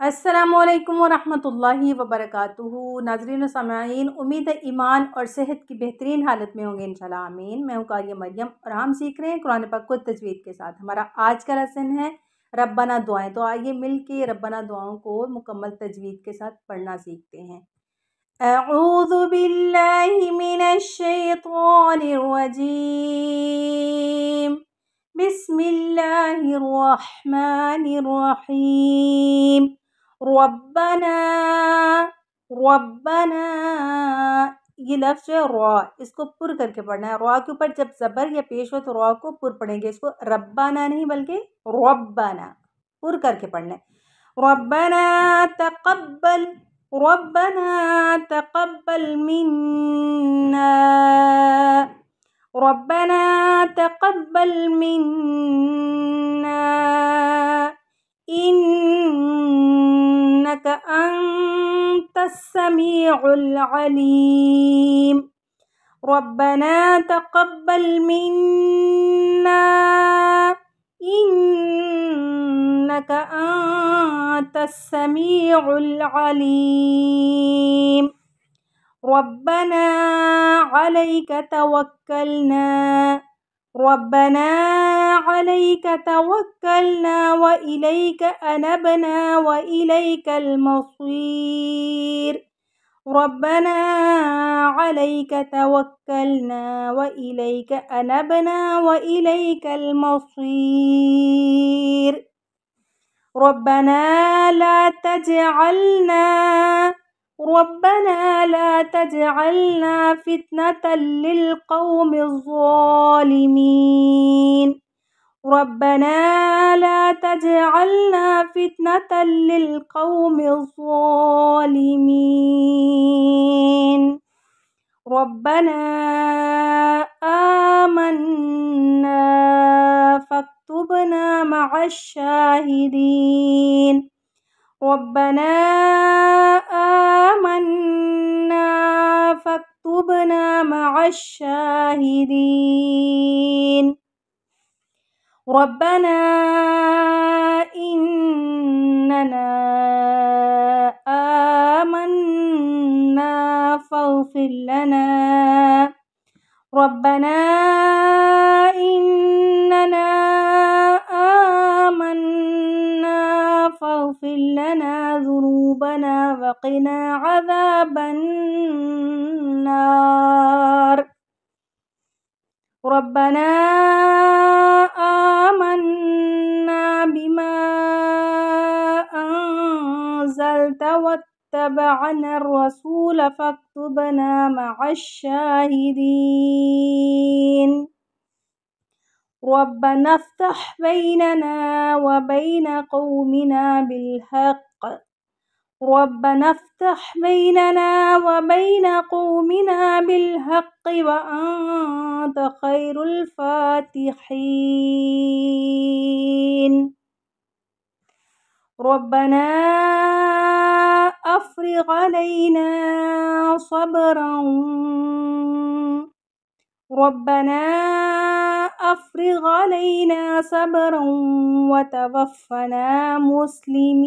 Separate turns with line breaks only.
अस्सलामुअलैकुम वरहमतुल्लाहि वबरकातुहू। नाज़रीन व सामाईन, उम्मीद है ईमान और सेहत की बेहतरीन हालत में होंगे इंशाल्लाह आमीन। मैं हूँ कारिया मरियम और हम सीख रहे हैं कुरान पाक को तजवीद के साथ। हमारा आज का लेसन है रब्बाना दुआएं। तो आइए मिल के रब्बाना दुआओं को मुकम्मल तजवीद के साथ पढ़ना सीखते हैं। अऊज़ु बिल्लाहि मिनश शैतानिर रजीम। बिस्मिल्लाहिर रहमानिर रहीम। रब्बना रब्बना, ये लफ्ज़ है रॉ, इसको पुर करके पढ़ना है। रॉ के ऊपर जब ज़बर या पेश हो तो रॉ को पुर पढ़ेंगे। इसको रब्बाना नहीं बल्कि रब्बाना पुर करके पढ़ना है। रब्बना तक़ब्बल रब्बना तक़ब्बल मिन्ना रब्बना तक़ब्बल मिन्ना इन्नका अंतस समीउल अलीम। रब्बना तक़ब्बल मिन्ना इन्नका अंतस समीउल अलीम। रब्बना अलैका तवक्कलना रब्बना अलैका तवक्कलना व इलैका अनबना व इलैकल मसीर। रब्बना अलैका तवक्कलना व इलैका अनबना व इलैकल मसीर। रब्बना ला तजअलना रब्बना ला तजअलना फितनतल लिल कौमिज़ ज़ालिमीन। रब्बना ला तजअलना फितनतल लिल कौमिज़ ज़ालिमीन। रब्बना आमन्ना फक्तुबना मअश शाहिदीन। रब्बना आमन्ना फक्तुबना मअश शाहिदीन। रब्बना इन्नना आमन्ना फ़ग़फ़िर लना। रब्बना इन्नना आमन्ना फ़ग़फ़िर लना ज़ुनूबना वक़िना अज़ाबन्नार। रब्बना आमन्ना बिमा अंज़लता वत्तबअना रसूल फक्तुबना मअश शाहिदीन। रब्बना फ़्तह बैनना व बैन कौमिना बिलहक़ रब्बना फ़्तह बैनना व बैन कौमिना बिलहक़ व अन्त खैरुल फ़ातिहीन। रब्बना अफ़्रिग़ अलैना सब्रन रब्बना अफ़्रिग़ अलैना सब्रन व तवफ़्फ़ना मुस्लिमीन।